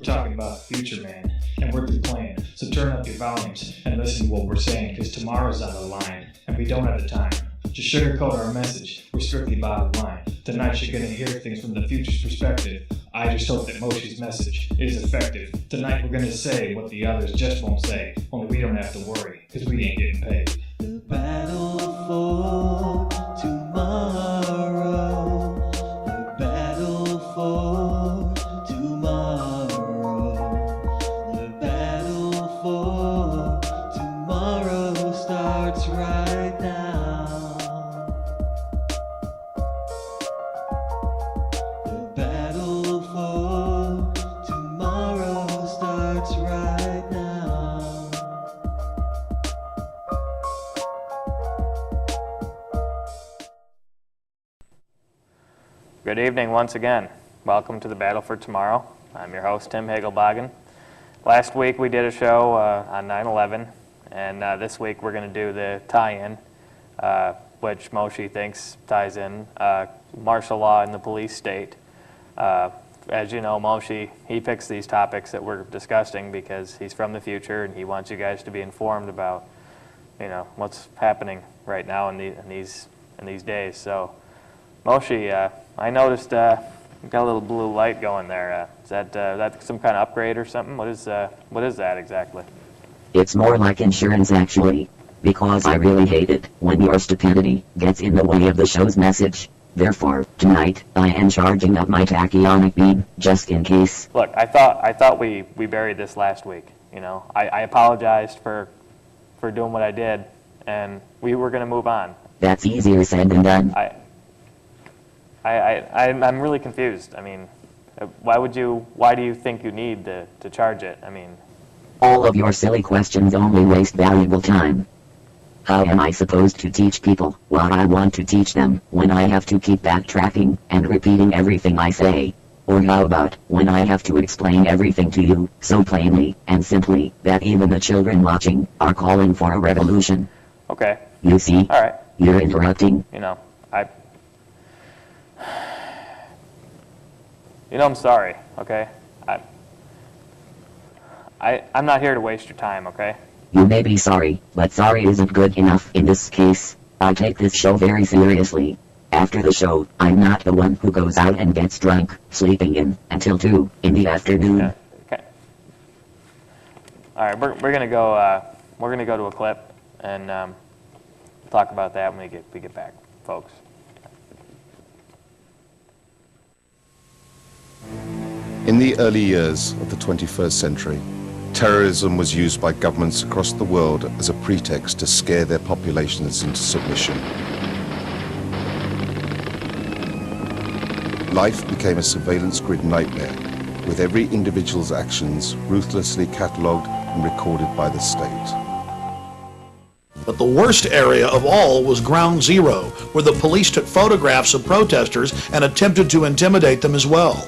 We're talking about the future, man, and we're the plan. So turn up your volumes and listen to what we're saying, because tomorrow's on the line, and we don't have the time. Just sugarcoat our message. We're strictly bottom line. Tonight you're gonna hear things from the future's perspective. I just hope that Moshe's message is effective. Tonight we're gonna say what the others just won't say. Only we don't have to worry, because we ain't getting paid. The battle for tomorrow. The battle for tomorrow. The battle for tomorrow starts right now. The battle for tomorrow starts right now. Good evening once again. Welcome to the Battle for Tomorrow. I'm your host, Tim Higgleboggen. Last week we did a show on 9/11, and this week we're going to do the tie-in, which Moshe thinks ties in martial law in the police state. As you know, Moshe, he picks these topics that we're discussing because he's from the future and he wants you guys to be informed about, you know, what's happening right now in these days. So, Moshe, I noticed you got a little blue light going there. Is that some kind of upgrade or something? What is that exactly? It's more like insurance, actually, because I really hate it when your stupidity gets in the way of the show's message. Therefore, tonight, I am charging up my tachyonic beam, just in case. Look, I thought we buried this last week. You know, I apologized for doing what I did, and we were going to move on. That's easier said than done. I'm really confused. I mean, why do you think you need to charge it? I mean, all of your silly questions only waste valuable time. How am I supposed to teach people what I want to teach them when I have to keep backtracking and repeating everything I say? Or how about when I have to explain everything to you so plainly and simply that even the children watching are calling for a revolution? Okay. You see? All right. You're interrupting. I'm sorry, okay? I'm not here to waste your time, okay? You may be sorry, but sorry isn't good enough in this case. I take this show very seriously. After the show, I'm not the one who goes out and gets drunk, sleeping in until 2 in the afternoon. Yeah, okay. All right, we're gonna go to a clip and talk about that when we get back, folks. In the early years of the 21st century, terrorism was used by governments across the world as a pretext to scare their populations into submission. Life became a surveillance grid nightmare, with every individual's actions ruthlessly catalogued and recorded by the state. But the worst area of all was Ground Zero, where the police took photographs of protesters and attempted to intimidate them as well.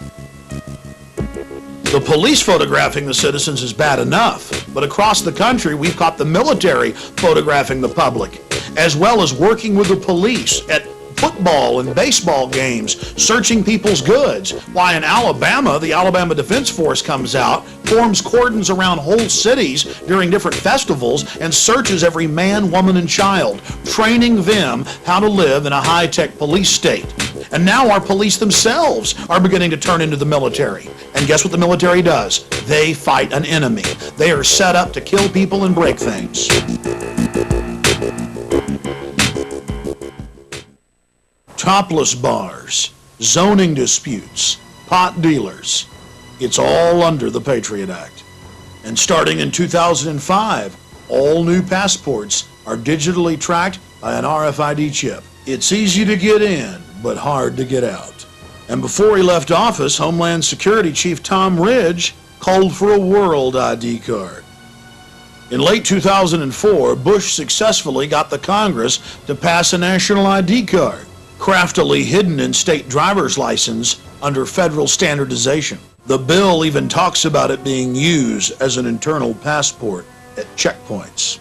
The police photographing the citizens is bad enough, but across the country we've caught the military photographing the public, as well as working with the police at football and baseball games, searching people's goods. Why, in Alabama, the Alabama Defense Force comes out, forms cordons around whole cities during different festivals, and searches every man, woman, and child, training them how to live in a high-tech police state. And now our police themselves are beginning to turn into the military. And guess what the military does? They fight an enemy. They are set up to kill people and break things. Topless bars, zoning disputes, pot dealers. It's all under the Patriot Act. And starting in 2005, all new passports are digitally tracked by an RFID chip. It's easy to get in, but hard to get out. And before he left office, Homeland Security Chief Tom Ridge called for a world ID card. In late 2004, Bush successfully got the Congress to pass a national ID card, craftily hidden in state driver's license under federal standardization. The bill even talks about it being used as an internal passport at checkpoints.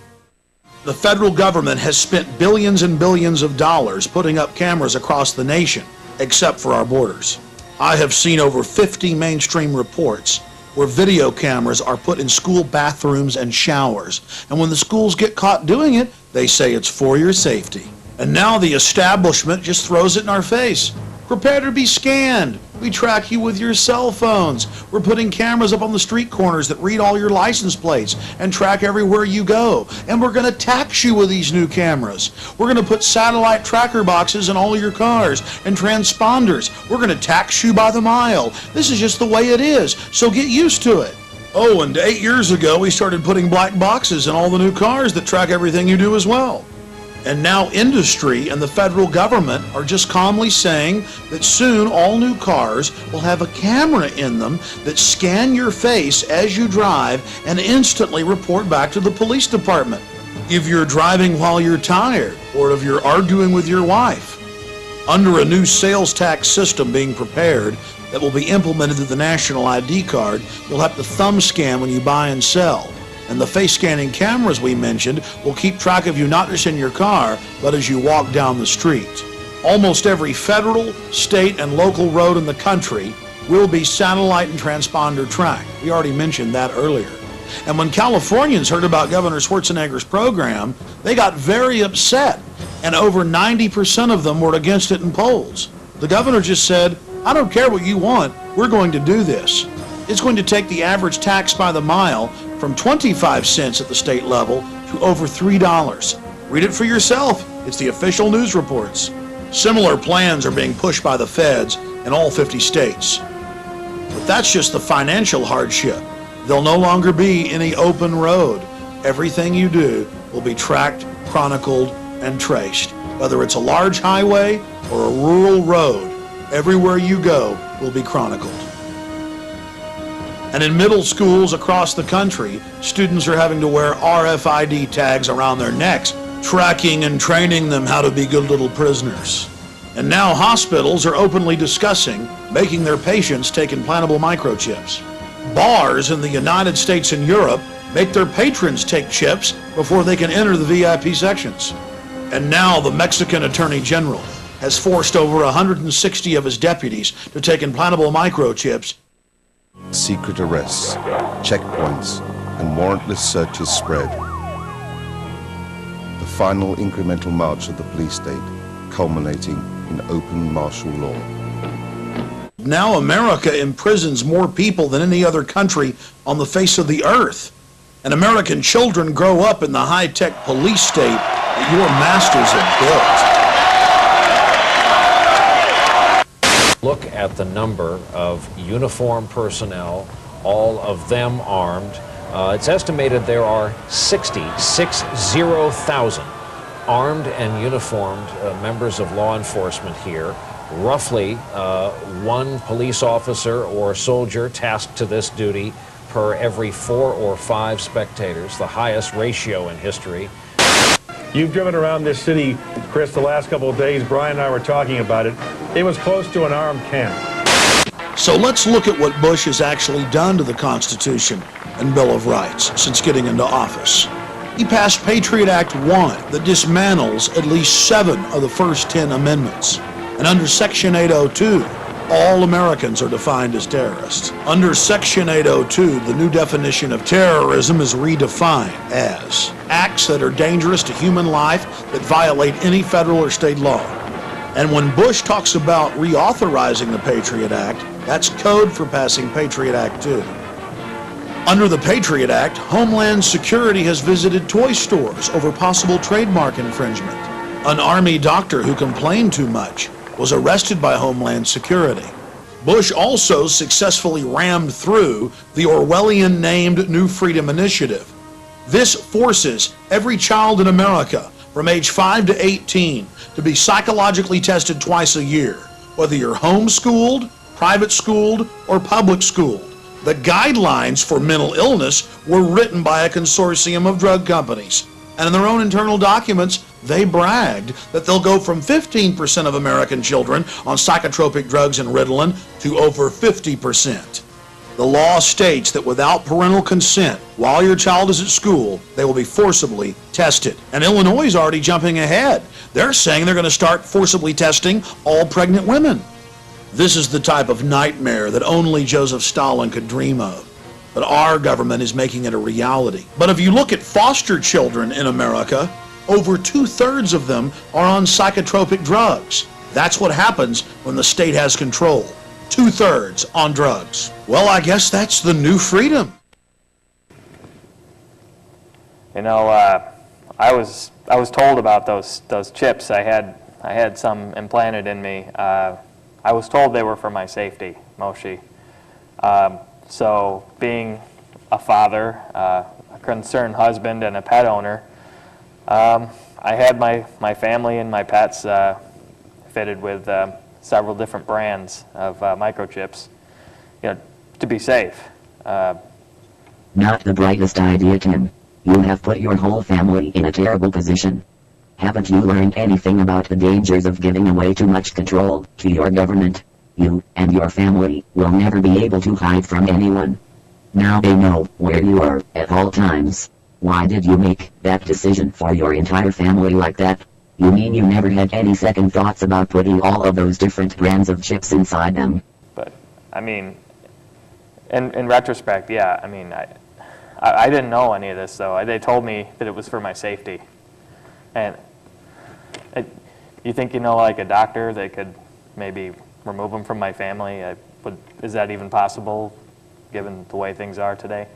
The federal government has spent billions and billions of dollars putting up cameras across the nation, except for our borders. I have seen over 50 mainstream reports where video cameras are put in school bathrooms and showers. And when the schools get caught doing it, they say it's for your safety. And now the establishment just throws it in our face. Prepare to be scanned. We track you with your cell phones. We're putting cameras up on the street corners that read all your license plates and track everywhere you go. And we're going to tax you with these new cameras. We're going to put satellite tracker boxes in all your cars and transponders. We're going to tax you by the mile. This is just the way it is, so get used to it. Oh, and 8 years ago, we started putting black boxes in all the new cars that track everything you do as well. And now industry and the federal government are just calmly saying that soon all new cars will have a camera in them that scan your face as you drive and instantly report back to the police department if you're driving while you're tired or if you're arguing with your wife. Under a new sales tax system being prepared that will be implemented to the national ID card, you'll have to thumb scan when you buy and sell. And the face scanning cameras we mentioned will keep track of you not just in your car, but as you walk down the street. Almost every federal, state, and local road in the country will be satellite and transponder tracked. We already mentioned that earlier. And when Californians heard about Governor Schwarzenegger's program, they got very upset, and over 90% of them were against it in polls. The governor just said, I don't care what you want, we're going to do this. It's going to take the average tax by the mile from 25 cents at the state level to over $3. Read it for yourself. It's the official news reports. Similar plans are being pushed by the feds in all 50 states. But that's just the financial hardship. There'll no longer be any open road. Everything you do will be tracked, chronicled, and traced. Whether it's a large highway or a rural road, everywhere you go will be chronicled. And in middle schools across the country, students are having to wear RFID tags around their necks, tracking and training them how to be good little prisoners. And now hospitals are openly discussing making their patients take implantable microchips. Bars in the United States and Europe make their patrons take chips before they can enter the VIP sections. And now the Mexican Attorney General has forced over 160 of his deputies to take implantable microchips. Secret arrests, checkpoints, and warrantless searches spread. The final incremental march of the police state, culminating in open martial law. Now America imprisons more people than any other country on the face of the earth. And American children grow up in the high-tech police state that your masters have built. Look at the number of uniformed personnel, all of them armed. It's estimated there are 60,000 armed and uniformed members of law enforcement here. Roughly one police officer or soldier tasked to this duty per every 4 or 5 spectators, the highest ratio in history. You've driven around this city, Chris, the last couple of days. Brian and I were talking about it. It was close to an armed camp. So let's look at what Bush has actually done to the Constitution and Bill of Rights since getting into office. He passed Patriot Act 1 that dismantles at least 7 of the first 10 amendments. And under Section 802, all Americans are defined as terrorists. Under Section 802, the new definition of terrorism is redefined as acts that are dangerous to human life that violate any federal or state law. And when Bush talks about reauthorizing the Patriot Act, that's code for passing Patriot Act 2. Under the Patriot Act, Homeland Security has visited toy stores over possible trademark infringement. An Army doctor who complained too much was arrested by Homeland Security. Bush also successfully rammed through the Orwellian-named New Freedom Initiative. This forces every child in America from age 5 to 18 to be psychologically tested twice a year, whether you're homeschooled, private schooled, or public schooled. The guidelines for mental illness were written by a consortium of drug companies. And in their own internal documents, they bragged that they'll go from 15% of American children on psychotropic drugs and Ritalin to over 50%. The law states that without parental consent, while your child is at school, they will be forcibly tested. And Illinois is already jumping ahead. They're saying they're going to start forcibly testing all pregnant women. This is the type of nightmare that only Joseph Stalin could dream of. but our government is making it a reality. But if you look at foster children in America, over 2/3 of them are on psychotropic drugs. That's what happens when the state has control. 2/3 on drugs. Well, I guess that's the new freedom. You know, I was told about those chips. I had some implanted in me. I was told they were for my safety, Moshi. So being a father, a concerned husband, and a pet owner, I had my family and my pets fitted with several different brands of microchips, to be safe. Not the brightest idea, Tim. You have put your whole family in a terrible position. Haven't you learned anything about the dangers of giving away too much control to your government? You and your family will never be able to hide from anyone. Now they know where you are at all times. Why did you make that decision for your entire family like that? You mean you never had any second thoughts about putting all of those different brands of chips inside them? But, I mean, in retrospect, yeah, I mean, I didn't know any of this, though. They told me that it was for my safety. And you think, like a doctor, they could maybe remove them from my family? Is that even possible, given the way things are today?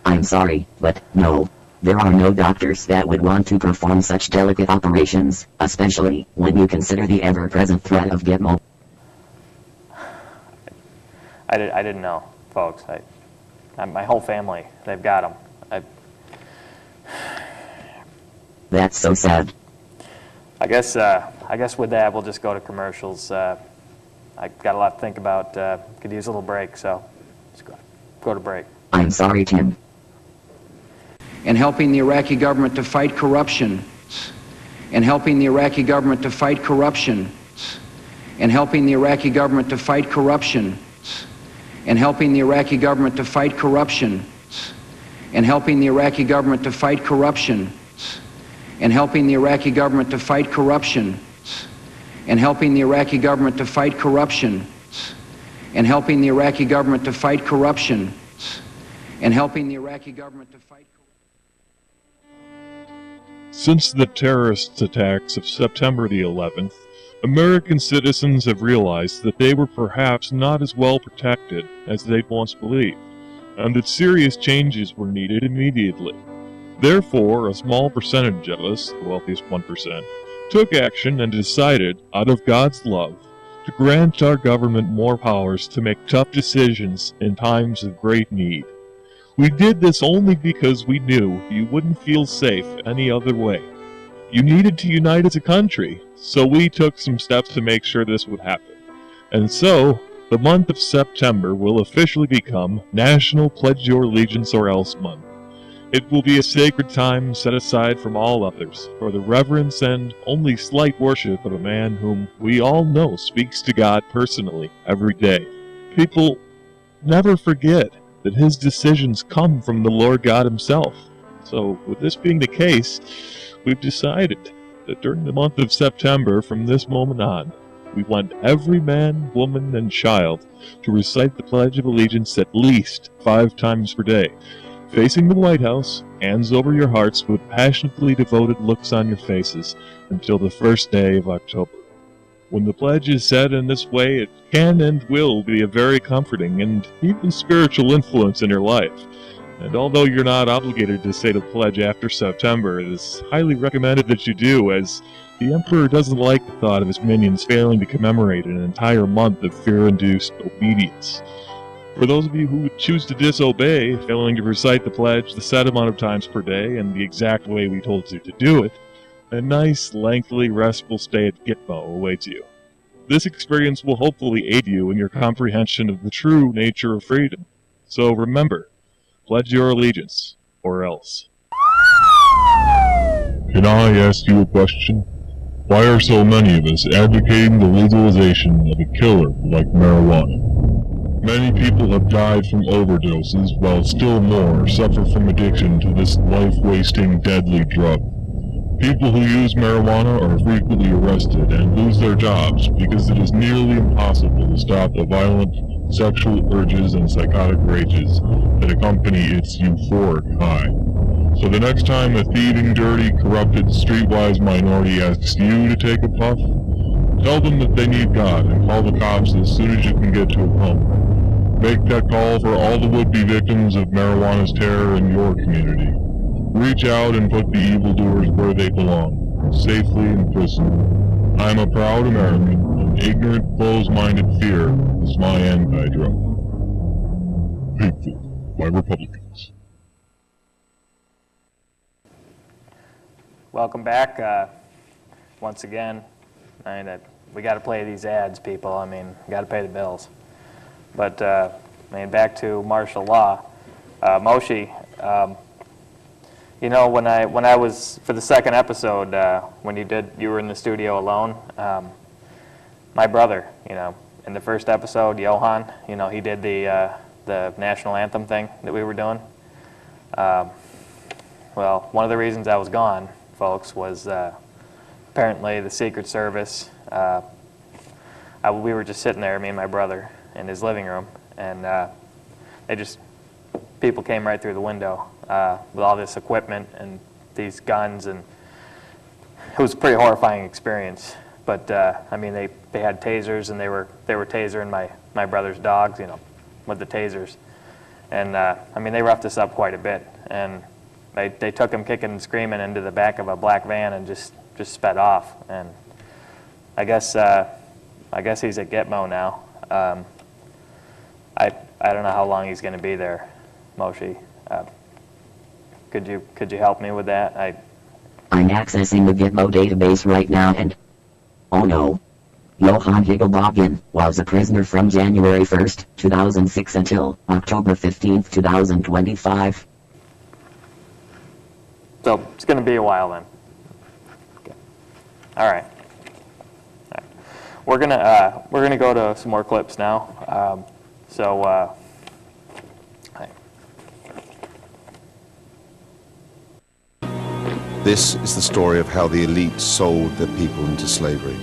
I'm sorry, but no. There are no doctors that would want to perform such delicate operations, especially when you consider the ever-present threat of Gitmo. I didn't know, folks. My whole family, they've got them. That's so sad. I guess with that, we'll just go to commercials. I got a lot to think about. Could use a little break, so let's go to break. I'm sorry, Tim. And helping the Iraqi government to fight corruption. And helping the Iraqi government to fight corruption. And helping the Iraqi government to fight corruption. And helping the Iraqi government to fight corruption. And helping the Iraqi government to fight corruption. And helping the Iraqi government to fight corruption. And helping the Iraqi government to fight corruption. And helping the Iraqi government to fight corruption. And helping the Iraqi government to fight corruption. Since the terrorist attacks of September the 11th, American citizens have realized that they were perhaps not as well protected as they'd once believed, and that serious changes were needed immediately. Therefore, a small percentage of us, the wealthiest 1%, took action and decided, out of God's love, to grant our government more powers to make tough decisions in times of great need. We did this only because we knew you wouldn't feel safe any other way. You needed to unite as a country, so we took some steps to make sure this would happen. And so, the month of September will officially become National Pledge Your Allegiance or Else Month. It will be a sacred time set aside from all others for the reverence and only slight worship of a man whom we all know speaks to God personally every day. People never forget that his decisions come from the Lord God himself. So, with this being the case, we've decided that during the month of September, from this moment on, we want every man, woman, and child to recite the Pledge of Allegiance at least 5 times per day, facing the White House, hands over your hearts with passionately devoted looks on your faces until the first day of October. When the pledge is said in this way, it can and will be a very comforting and even spiritual influence in your life. And although you're not obligated to say the pledge after September, it is highly recommended that you do, as the Emperor doesn't like the thought of his minions failing to commemorate an entire month of fear-induced obedience. For those of you who would choose to disobey, failing to recite the pledge the set amount of times per day and the exact way we told you to do it, a nice, lengthy, restful stay at Gitmo awaits you. This experience will hopefully aid you in your comprehension of the true nature of freedom. So remember, pledge your allegiance, or else. Can I ask you a question? Why are so many of us advocating the legalization of a killer like marijuana? Many people have died from overdoses, while still more suffer from addiction to this life-wasting, deadly drug. People who use marijuana are frequently arrested and lose their jobs because it is nearly impossible to stop the violent sexual urges and psychotic rages that accompany its euphoric high. So the next time a thieving, dirty, corrupted, streetwise minority asks you to take a puff, tell them that they need God and call the cops as soon as you can get to a pump. Make that call for all the would-be victims of marijuana's terror in your community. Reach out and put the evildoers where they belong, safely in prison. I am a proud American, and ignorant, close-minded fear is my anti-drug. Hateful by Republicans. Welcome back. Once again, we got to play these ads, people. We got to pay the bills. But back to martial law. Moshe, when I was for the second episode, when you were in the studio alone. My brother, in the first episode, Johan, he did the national anthem thing that we were doing. Well, one of the reasons I was gone, folks, was apparently the Secret Service. We were just sitting there, me and my brother, in his living room, and people came right through the window with all this equipment and these guns, and it was a pretty horrifying experience. But they had tasers, and they were tasering my brother's dogs, with the tasers, and they roughed us up quite a bit, and they took him kicking and screaming into the back of a black van and just sped off. And I guess he's at Gitmo now. I don't know how long he's going to be there, Moshe. Could you help me with that? I'm accessing the Gitmo database right now and... oh no. Johan Higgleboggen was a prisoner from January 1st, 2006 until October 15th, 2025. So it's going to be a while then. Okay. All right. We're gonna go to some more clips now. This is the story of how the elite sold their people into slavery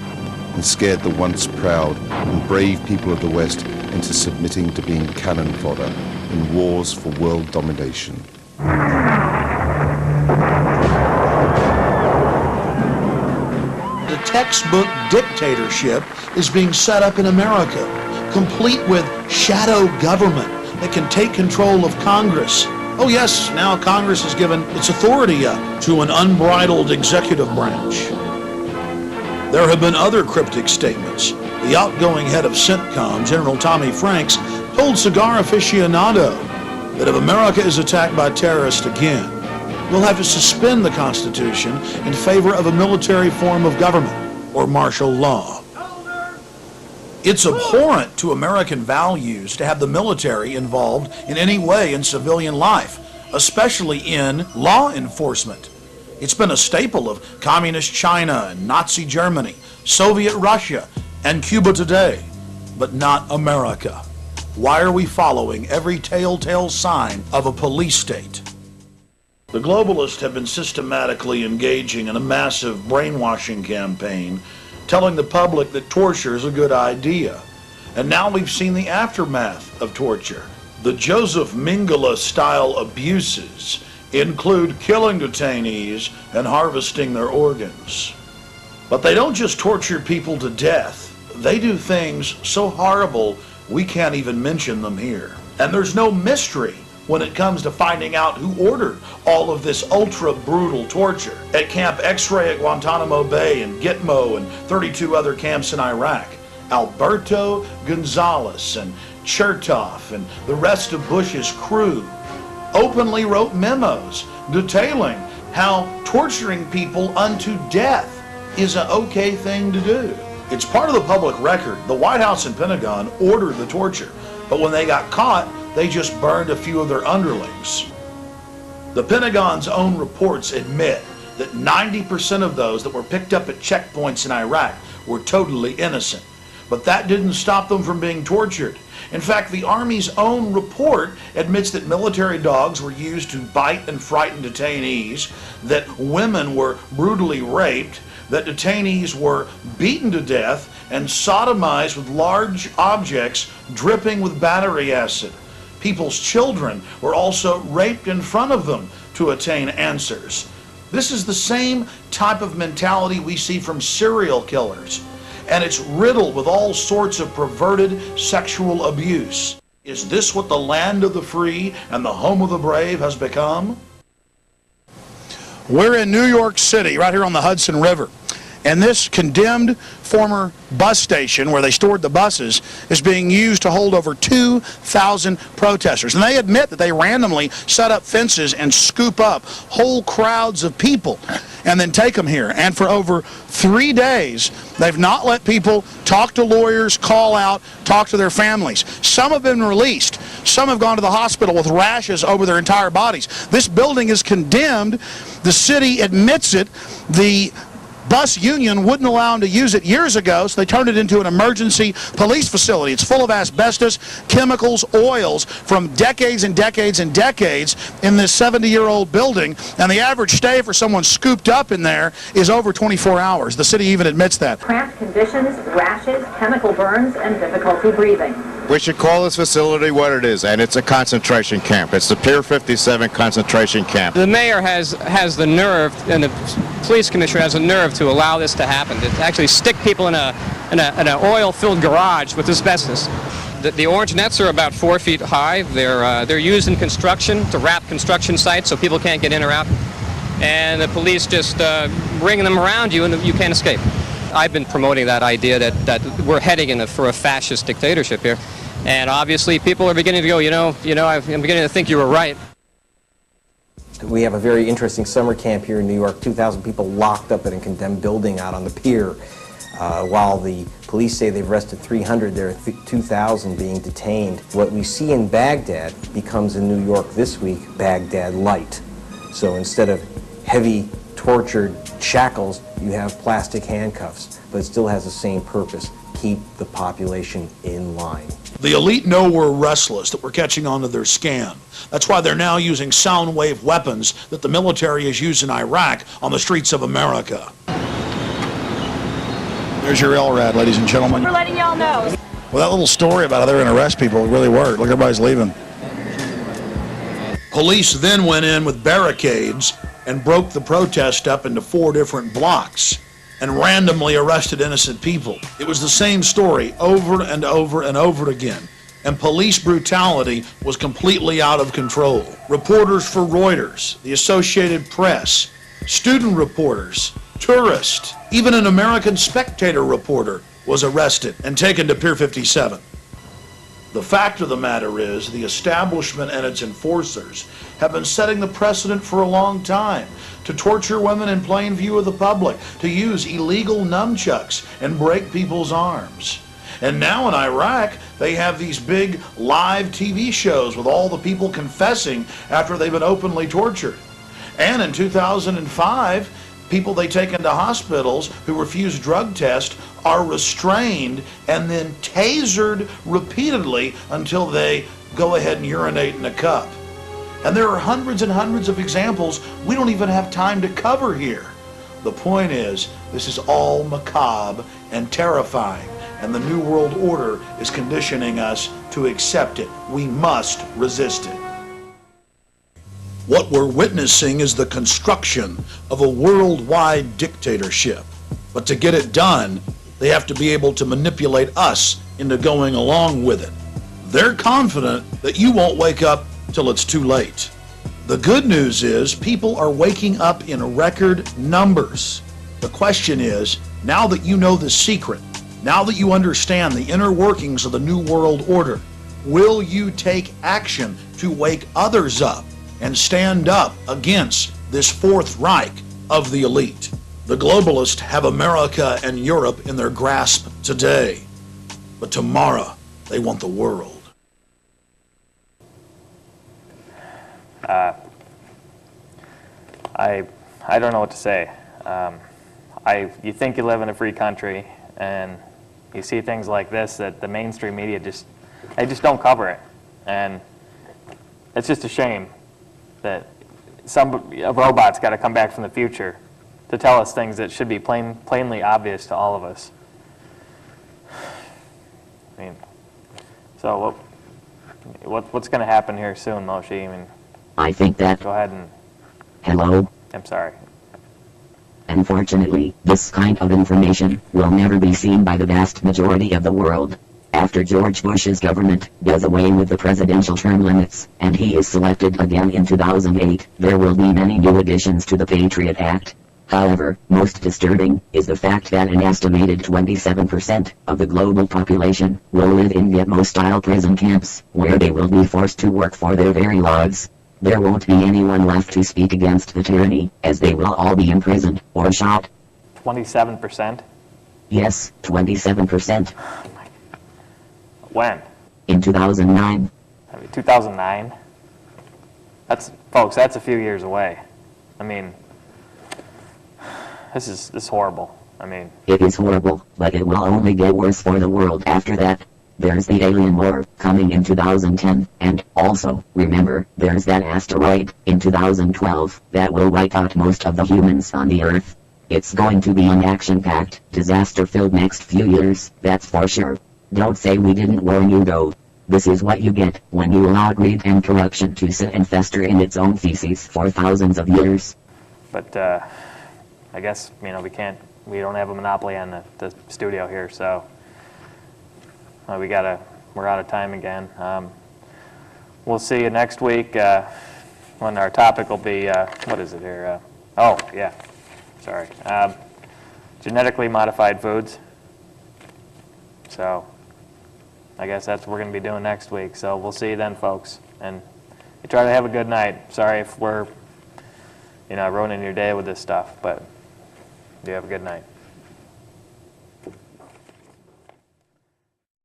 and scared the once proud and brave people of the West into submitting to being cannon fodder in wars for world domination. The textbook dictatorship is being set up in America, complete with shadow government that can take control of Congress. Oh yes, now Congress has given its authority up to an unbridled executive branch. There have been other cryptic statements. The outgoing head of CENTCOM, General Tommy Franks, told Cigar Aficionado that if America is attacked by terrorists again, we'll have to suspend the Constitution in favor of a military form of government, or martial law. It's abhorrent to American values to have the military involved in any way in civilian life, especially in law enforcement. It's been a staple of Communist China and Nazi Germany, Soviet Russia, and Cuba today, but not America. Why are we following every telltale sign of a police state? The globalists have been systematically engaging in a massive brainwashing campaign, telling the public that torture is a good idea. And now we've seen the aftermath of torture. The Joseph Mengele-style abuses include killing detainees and harvesting their organs. But they don't just torture people to death. They do things so horrible we can't even mention them here. And there's no mystery when it comes to finding out who ordered all of this ultra-brutal torture at Camp X-Ray at Guantanamo Bay and Gitmo and 32 other camps in Iraq. Alberto Gonzales and Chertoff and the rest of Bush's crew openly wrote memos detailing how torturing people unto death is an okay thing to do. It's part of the public record. The White House and Pentagon ordered the torture, but when they got caught, they just burned a few of their underlings. The Pentagon's own reports admit that 90% of those that were picked up at checkpoints in Iraq were totally innocent. But that didn't stop them from being tortured. In fact, the Army's own report admits that military dogs were used to bite and frighten detainees, that women were brutally raped, that detainees were beaten to death and sodomized with large objects dripping with battery acid. People's children were also raped in front of them to attain answers. This is the same type of mentality we see from serial killers, and it's riddled with all sorts of perverted sexual abuse. Is this what the land of the free and the home of the brave has become? We're in New York City, right here on the Hudson River. And this condemned former bus station where they stored the buses is being used to hold over 2,000 protesters. And they admit that they randomly set up fences and scoop up whole crowds of people and then take them here. And for over 3 days, they've not let people talk to lawyers, call out, talk to their families. Some have been released. Some have gone to the hospital with rashes over their entire bodies. This building is condemned. The city admits it. The bus union wouldn't allow them to use it years ago, so they turned it into an emergency police facility. It's full of asbestos, chemicals, oils from decades and decades and decades in this 70-year-old building, and the average stay for someone scooped up in there is over 24 hours. The city even admits that. Cramped conditions, rashes, chemical burns, and difficulty breathing. We should call this facility what it is, and it's a concentration camp. It's the Pier 57 concentration camp. The mayor has the nerve, and the police commissioner has the nerve to allow this to happen, to actually stick people in an oil-filled garage with asbestos. The orange nets are about 4 feet high. They're used in construction to wrap construction sites so people can't get in or out. And the police just ring them around you and you can't escape. I've been promoting that idea that we're heading for a fascist dictatorship here. And obviously people are beginning to go, I'm beginning to think you were right. We have a very interesting summer camp here in New York, 2,000 people locked up in a condemned building out on the pier. While the police say they've arrested 300, there are 2,000 being detained. What we see in Baghdad becomes in New York this week, Baghdad light. So instead of heavy, tortured shackles, you have plastic handcuffs, but it still has the same purpose: keep the population in line. The elite know we're restless, that we're catching on to their scam. That's why they're now using sound wave weapons that the military has used in Iraq on the streets of America. There's your LRAD, ladies and gentlemen. We're letting y'all know. Well, that little story about how they're going to arrest people really worked. Look, everybody's leaving. Police then went in with barricades and broke the protest up into 4 different blocks and randomly arrested innocent people. It was the same story over and over and over again, and police brutality was completely out of control. Reporters for Reuters, the Associated Press, student reporters, tourists, even an American Spectator reporter was arrested and taken to Pier 57. The fact of the matter is, the establishment and its enforcers have been setting the precedent for a long time to torture women in plain view of the public, to use illegal nunchucks and break people's arms. And now in Iraq, they have these big live TV shows with all the people confessing after they've been openly tortured. And in 2005, people they take into hospitals who refuse drug tests are restrained and then tasered repeatedly until they go ahead and urinate in a cup. And there are hundreds and hundreds of examples we don't even have time to cover here. The point is, this is all macabre and terrifying, and the New World Order is conditioning us to accept it. We must resist it. What we're witnessing is the construction of a worldwide dictatorship. But to get it done, they have to be able to manipulate us into going along with it. They're confident that you won't wake up till it's too late. The good news is people are waking up in record numbers. The question is, now that you know the secret, now that you understand the inner workings of the New World Order, will you take action to wake others up and stand up against this Fourth Reich of the elite? The globalists have America and Europe in their grasp today, but tomorrow they want the world. I don't know what to say. You think you live in a free country, and you see things like this that the mainstream media they just don't cover it. And it's just a shame that a robot's got to come back from the future to tell us things that should be plainly obvious to all of us. I mean, so what's going to happen here soon, Moshe? I mean, I think that... Go ahead and... Hello? I'm sorry. Unfortunately, this kind of information will never be seen by the vast majority of the world. After George Bush's government does away with the presidential term limits, and he is selected again in 2008, there will be many new additions to the Patriot Act. However, most disturbing is the fact that an estimated 27% of the global population will live in Gitmo-style prison camps, where they will be forced to work for their very lives. There won't be anyone left to speak against the tyranny, as they will all be imprisoned or shot. 27%? Yes, 27%. When? In 2009. I mean, 2009? Folks, that's a few years away. I mean, this is horrible. I mean... It is horrible, but it will only get worse for the world after that. There's the alien war coming in 2010, and also, remember, there's that asteroid in 2012 that will wipe out most of the humans on the Earth. It's going to be an action-packed, disaster-filled next few years, that's for sure. Don't say we didn't warn you though. This is what you get when you allow greed and corruption to sit and fester in its own feces for thousands of years. But I guess, we don't have a monopoly on the studio here, so we're out of time again. We'll see you next week when our topic will be, what is it here? Sorry. Genetically modified foods. So I guess that's what we're going to be doing next week. So we'll see you then, folks. And you try to have a good night. Sorry if we're ruining your day with this stuff, but you have a good night.